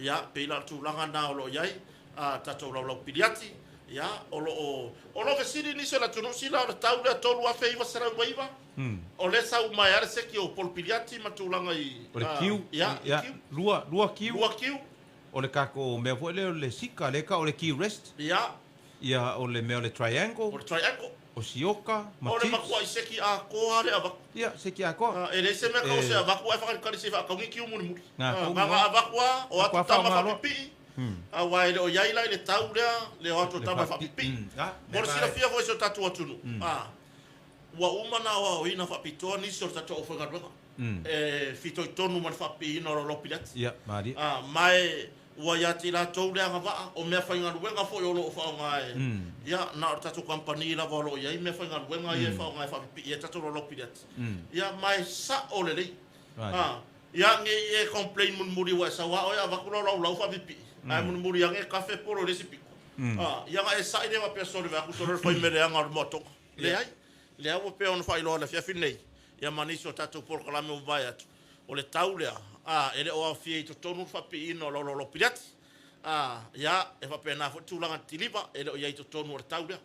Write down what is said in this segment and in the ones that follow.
ia pe la tulaga na o lo iai tatou laulau piliati ia o lo fesili nisi o la tunusila o le tau le tolu afe iva sarauaiva o le sau mai ale seki o polpiliati ma tulaga i o le kiu ia lua kiu o le kako mea foi le sika le ka o le key rest ia o le mea o le triangle o sioka ma o le makua i seki a koa le avaku ia seki a koa e le se mea kao se avaku ai whakari se whakaungi kiu muni nganga avakua o atu tama whapipi a wai le o yaila i le tau le o atu tama whapipi mora sila fia foi se tatu atunu wa umana o ina whapitoa nisi o tatu o whangaruenga fito i tonu man whapi ino lo pilati ia maari mai ua ia te la tau lea ngawaa o mea whaingaruenga fo i olo o whaonga ia na o tatu kampani la volo ia i mea whaingaruenga i e whaonga e whapipi ia tatu lo pilati ia mai sa o le lei ia nge e complain mun muri wa sa wa o ia vakula lau whapipi ai mun muri ia nge kafe polo le sipiku ia nga e sa i le wa pesori wa kusoro fai mere anga o motoko le ai le au pe on fai lo le fia finei ia manisi o tatu por kalame o vai atu o le tau lea ele o afia i to tonu fapi ino lo pirati ia e fa pena fo tulanga tilipa ele o ia i to tonu o tau lea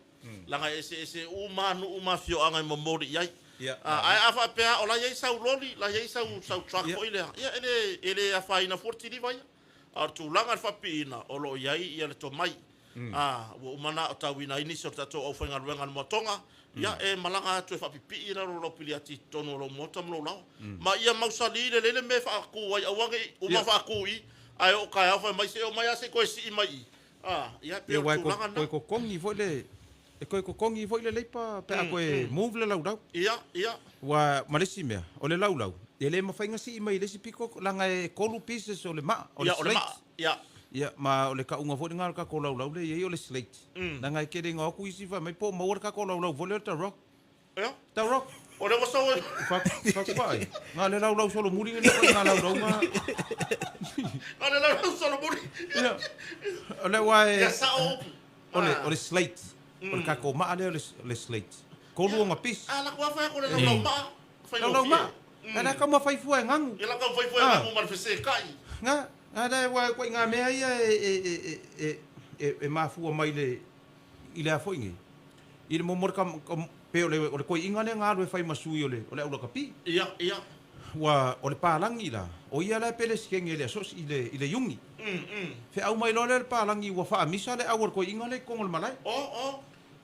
langa ese uma fio anga momori ia ai afa pe o la ia sau loli la ia sau truck o ile ia ele afa ina forti liva ia ar tulanga fapi ina o lo ia ia le to mai wo mana o tawina ini so tatu o fenga ruenga motonga ia e malanga tu fa pipi ina lo piliati tonu lo motam lo lao ma ia mausali le me fa ku ai awange uma fa ku i ai o kai fa mai se o mai se ko si mai ia pe ko kongi foi le ko kongi foi le leipa pe ko move le lau ia wa malesi me o le lau ele ma fainga si mai le si piko langa e kolu pieces o le ma o le ia ma o le ka unga foi ngal ka ko lau le ia o le slate na ngai ke ringa ku isi fa mai po ma ka ko lau vole ta rock ta rock o le waso fa pai nga le lau solo muri ni ko nga lau ma ale lau solo muri ia o le wa ia sa o le slate o le ka ko ma le slate ko lu nga pis ala ko fa ko le lau ma ana ka ma fai fu ngangu ia la ka fai fu ngangu man fese kai nga ada wa ko nga mea ia e mafua mai le ile afo ingi ile mo mor kam pe ole ko inga le ngalo e fai masui ole ula kapi ia wa ole palangi la o ia la pele skenge le sos ile yungi fe au mai lo le palangi wa fa misa le au ko inga le kongol malai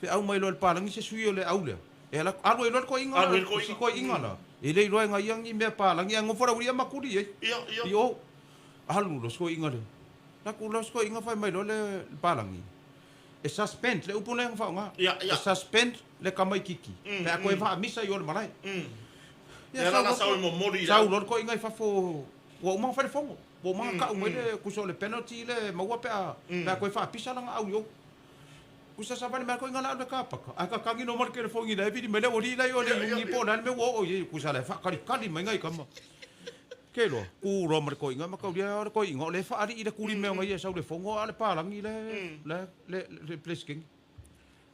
fe au mai lo le palangi se sui ole au le e la alu e lo ko inga si ko inga la ile lo nga yang i me palangi ngo fora uria makuri ia yo halu lo sko inga le na ku lo sko inga fai mai lo le palangi e suspend le upule nga fa nga e suspend le kamai kiki pe ko e fa misa yo le malai ya la sa mo mori sa lo ko inga fa fo wo ma fa fongo wo ma ka mo le ku so le penalty le ma wa pe ko e fa pisa nga au yo ku sa sa ba me ko inga la ka pa ka kangi no mar ke le fongi le vi me le ori la yo le ni po na me wo o ku sa le fa kali mai ngai kama kelo ku ro mar ko inga ma ka dia ko inga le fa ari ida kuri me ngai sa le fongo ale palangi le plesking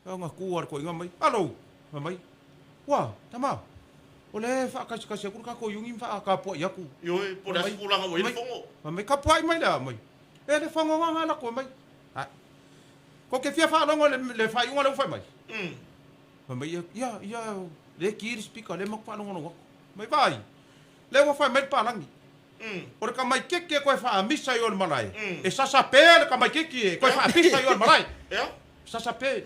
nga ku ar ko inga mai alo mai wa tama ole fa ka ku ka ko yungi fa ka po ya ku yo po da skula nga le fongo mai ka pai mai la mai e le fongo nga la ko mai ko ke fia fa longo le fa yunga le fa mai mai ya le kir speaker le mak fa longo mai vai le wa fa met palangi ora ka mai keke ko fa misa yo malai e sa pe ka mai keke ko fa pisa yo malai sa pe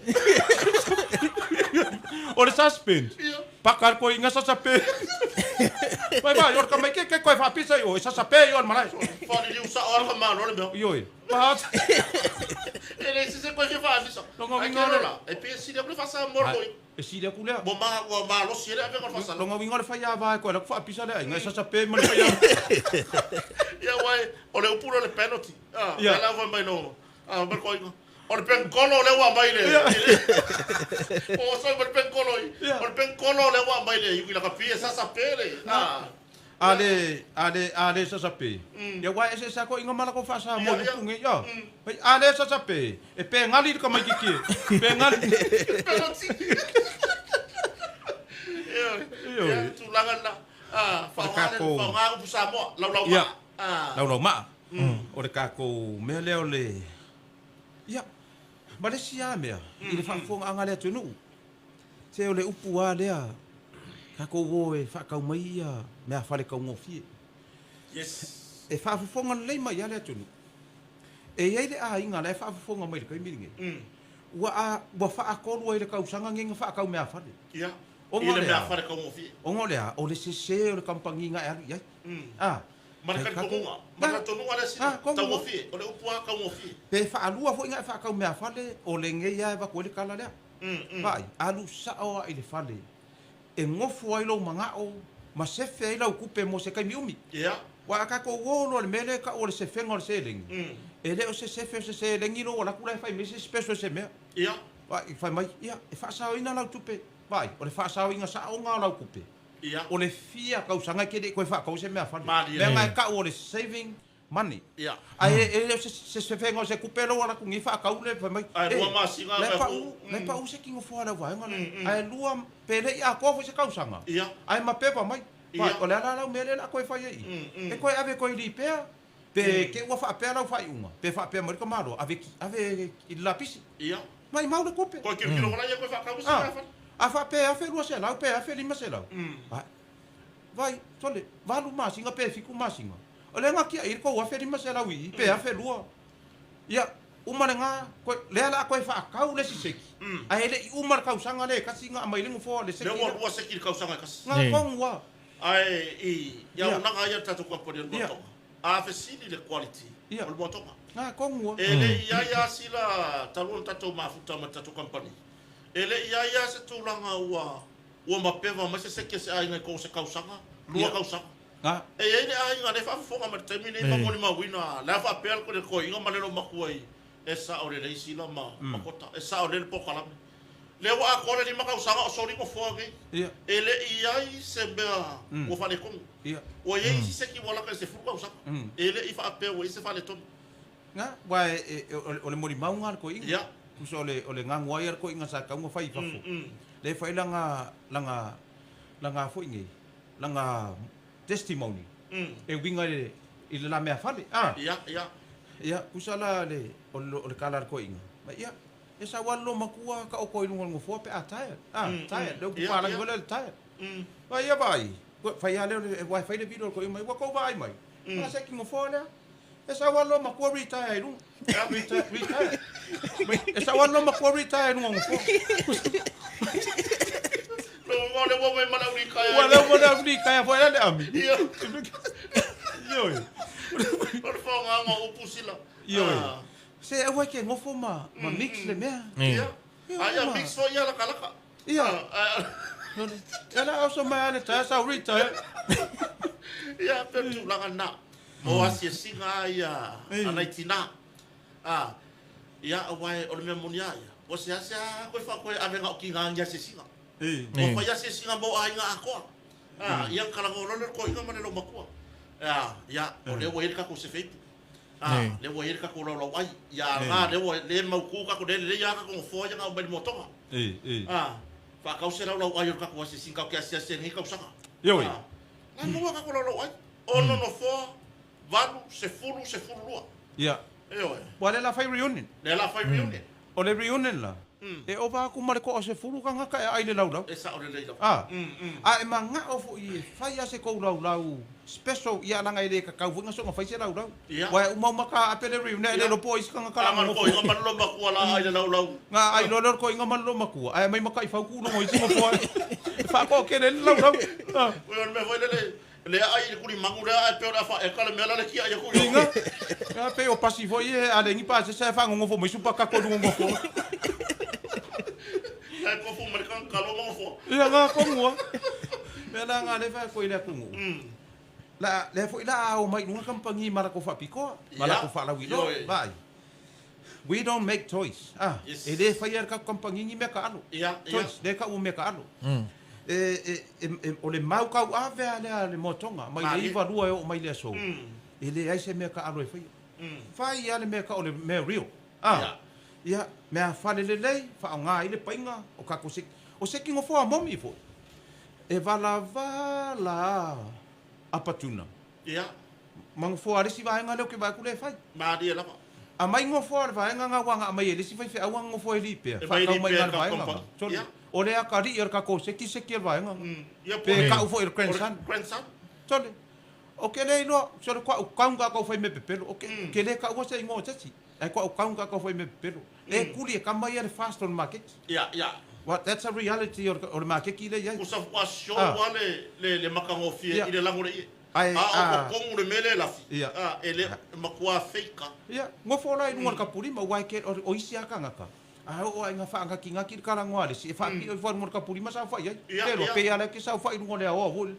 ora suspend pakar ko inga sa pe vai ora ka mai keke ko fa pisa yo sa pe yo malai fa di usa ora ma no le yo pa ele se ko fa misa longo ngora e pe si de fa sa morgo e si de kula bo ma lo si le ko fa sa longo ngora fa ya va ko la fa pisa le inga sa pe ma le ya ya wai o le upuro le penalty ya la va mai no ber ko o le pen kolo le wa mai le o so ber pen kolo o le pen kolo le wa mai le i la ka pia sa pele ale sa pe ya wa ese sa ko inga mala ko fa sa mo punge ya ale sa pe e pe ngali ka mai kiki pe ngali penalty tu langan la fa nga ko sa mo lau ma O le kako mea leo le ia ma le sia mea i le whaafonga le atunu se o le upu a lea kako o e whakau mai ia mea whare kau ngofie Yes. e whaafonga lei mai a le atunu e iei le a inga le whaafonga mai le kai miringe wa whaakolu ai le kausanga ngenga whaakau mea whare Ia. O Ia le ngolea. mea whare kau ngofie. o ngolea o le sese o le kampanginga e alu iai Mana Kai kan kako. konga. Mana tonunga le si. Ah, konga. Tau ngofie. O le upua kau ngofie. pe whaalua fo inga e whaakau mea whare o le ngei ai wako le kala lea vai alu sao i le whale e ngofu ai lau mangao ma sefe ai lau kupe mo se kai miumi Ia. wa kako wolo le mele ka o le sefenga o le selengi e le o se sefe o se selengi lo o la kula e whai mese special se mea Ia. wa i whai mai ia e whaasao ina lau tupe vai o le whaasao inga sa o ngā lau kupe Ia. o le fia kausanga ke de koe whaakau se mea whale Mali, mea ia. ngai ka o le saving money Ia. ai e se sefenga o se kupe lo ala kungi whaakau le whai mai Ai lua masinga le me pa hu. le pa se kingo fo ala vai ngale ai lua pele ia ko fo se kausanga Ia. ai ma pepa mai Ia. vai o le ala mele la koe fai ai e koe ave koe li pea pe ke ua fa pea la fai uma pe fa pea mai ka malo ave i lapisi Ia. mai mau le kope Ko kilo wala ia ko fa kau Ah. sa. a fa pea fe lua se la pe a fe lima se la vai tole valu masinga pe fiku masinga o le ngaki ai ko wa fe lima se la wi pe a fe lua ia uma le nga ko le ala ko fa kau le siseki ai le uma kau sanga le kasinga mai le fo le Le seki wa wa se ki kau sanga kas. nga kongwa Ai i ya Ia. una ga ia tatu ko por el Ia. botón. A fesili le quality. Ia. O botón. nga kongwa Ele ia sila talun tatu mafuta ma tatu company. Ele ia se tulanga ua mapeva ma se seke se ai ngai ko se kausanga. Lua Ia. kausanga. nga E ele ai nga le fa fonga ma termine ma moni ma wina. La fa pel ko le ko inga ma le lo makuai. Esa o le sila ma makota. Esa o le pokala. Le wa akore ni makausanga o sori ko foge. ia Ele ia se bea o fa le kong. ia O ye si se ki wala ka se fuka usaka. Ele i fa ape o se fa le ton. nga wa o le mori maunga ko inga Ia. kuso o le ngang wire ko inga sa kaunga fai fa fo le fai langa fo ingi langa testimony e winga i le la mea fale Ia. ia kusala le o le kalar ko inga ma ia e sa walo makua ka o ko inga ngo fo pe atae tae le ku Ia, pala ia. ngole tae vai ia vai fai ale vai fai le video ko inga wa ko vai mai ma se ki ngo fo le e sa walo makua retire lu retire e sa walo makua retire lu ngo fo Lo le wo me mana uri kaya. wala mo na fli kaya fo ale ami Ia. yo Por favor nga upusila. yo se e wa ke ngo fo ma mix le mea Ia. Ai a mix fo ia la kalaka. ia Kala also mai ale ta sa retire. Ia pe tu langa na. O asia singa ia. Anai tina. Ia awai o le memonia ia. O se asia ko fa ko ave nga ki nga se singa. O fa ia se singa mo ai nga ako. Ia kala ngolo le ko inga mane lo makua. Ia o le wo ka ko se feitu. Le wo ka ko lo ai. Ia nga le wo le mau ku ka ko le ia ka ko fo ia nga ba motonga. Fa kau se lo ai ka ko se singa ka se se ni ka usanga. Yo. Na mo ka ko lo ai. O no no fo valu se fulu lua. Ia. Eoi. Wale la fai reunion. Le la fai reunion. O le reunion la. E o ba ku mare ko o se fulu ka ngaka e ai le lau lau. E sa o le leila. E manga o fo i fai ase ko lau lau. Special ia langa ile ka kau funga so nga fai se lau lau. Wa umau maka apele reunion le lo boys ka ngaka Kala ko inga man lo makua la ai le lau lau. Nga ai lo ko inga man lo makua. Ai mai maka i fau ku no mo i singo fo. Fa ko ke le lau lau. We on me foi le ai ku ni mangura ai pe ora fa e kala me la le ki ai ku. Inga. Nga pe o pasi fo ye ale ngi pa se fa ngo fo mo su pa ka ko ngo fo. Ai ko fu merkan kalo mo fo. Ia nga ko mo. Me la nga le fa ko ile ku. La le fo ila o mai nunga kampangi mara ko fa piko. Mara ko fa la wi lo. Vai. We don't make toys. E le fa ia ka kampangi ni me ka alo. Toys de ka u me ka alo. O le mau kau ave ale motonga mai le iwa rua o mai le so e le ai se me ka alo e fai fai ale me ka o le me real ia me a fale le lei fa nga ile painga o ka ko o se kingo fo a momi fo e vala a patuna mang fo ari si vaenga leo ke ba ku le fai ma dia la a mai ngo fo ar vaenga nga wanga mai ele si fai fe awang ngo fo eli pe fa ka mai ngal vaenga so o le akari ir ka ko se ki se ki vaenga pe ka u fo ir grandson so o ke le no so ko ka nga ko fai me pepelo o ke le ka o se ngo tsi ai ko ka nga ko fai me pepelo e kuli ka mai ir fast on market what that's a reality or market ki le ya usa washo wale le makango fie ile langore o kongu le mele la ele makua feika ngo fo la inu ka puri ma wai ke o isi aka ngaka o ai nga fa nga ki nga ki kala ngwa le si fa ki fo mo ka puri ma sa fa ya pero pe ala ki sa fa inu le o vol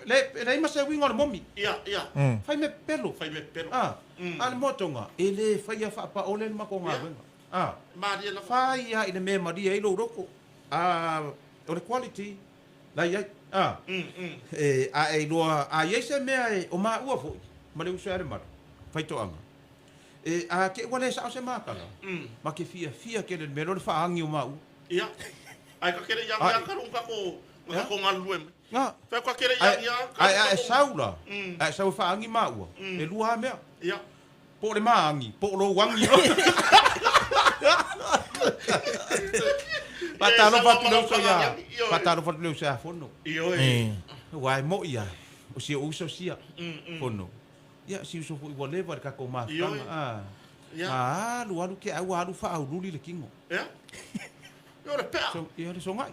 le ma se wingo le momi fai me pelo al motonga ele fa ya fa pa ole ma ko nga ma dia la fa ya ina me ma dia i lo roko o le quality la ya a e lo a yese me o ma u fo ma le usare ma fai to anga a ke wale sa se ma kala ma ke fia ke le melo fa angi o ma u ai ka kere yang yang ka ko ngal luem fa ka kere yang ai saula ai sau fa angi ma u e lua me po le ma angi po lo wangi patalo fatilo sa fono wai mo ia o si uso sia fono ia si uso fu whatever ka ko ma lu ke au fa au luli le kingo yo le pe so ia so ngai